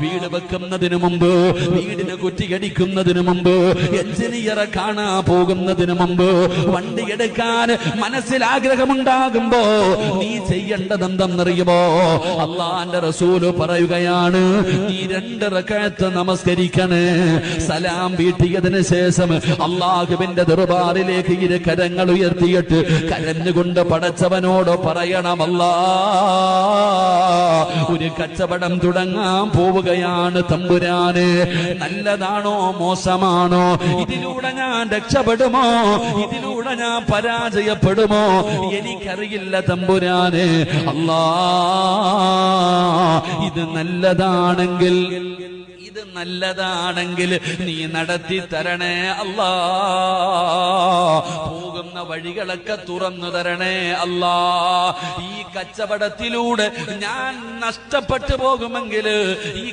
വീട് വെക്കുന്നതിന് മുമ്പ്, വീടിന് കുറ്റിയടിക്കുന്നതിന് മുമ്പ്, എഞ്ചിനീയറെ കാണാൻ പോകുന്നതിന് മുമ്പ്, വണ്ടി എടുക്കാൻ മനസ്സിൽ ആഗ്രഹമുണ്ടാകുമ്പോ നീ ചെയ്യേണ്ടതെന്തെന്നറിയുമോ? അള്ളാന്റെ റസൂല് പറയുകയാണ്, നീ 2 റക്അത്ത് നമസ്കരിക്കണേ. സലാം വീട്ടിയതിന് ശേഷം അള്ളാഹുവിന്റെ ദർബാറിലേക്ക് 2 കരങ്ങൾ ഉയർത്തിയിട്ട് കരഞ്ഞുകൊണ്ട് പടച്ചവനോട് പറയണം, അല്ലാ, ഒരു കച്ചവടം തുടങ്ങാൻ പോവുകയാണ് തമ്പുരാനെ. നല്ലതാണോ മോശമാണോ? ഇതിലൂടെ ഞാൻ രക്ഷപ്പെടുമോ? ഇതിലൂടെ ഞാൻ പരാജയപ്പെടുമോ? എനിക്കറിയില്ല തമ്പുരാനെ. അല്ലാ, ഇത് നല്ലതാണെങ്കിൽ നീ നടത്തി തരണേ അല്ലാ. പോകുന്ന വഴികളൊക്കെ തുറന്നു തരണേ അല്ലാ. ഈ കച്ചവടത്തിലൂടെ ഞാൻ നഷ്ടപ്പെട്ടു പോകുമെങ്കിൽ, ഈ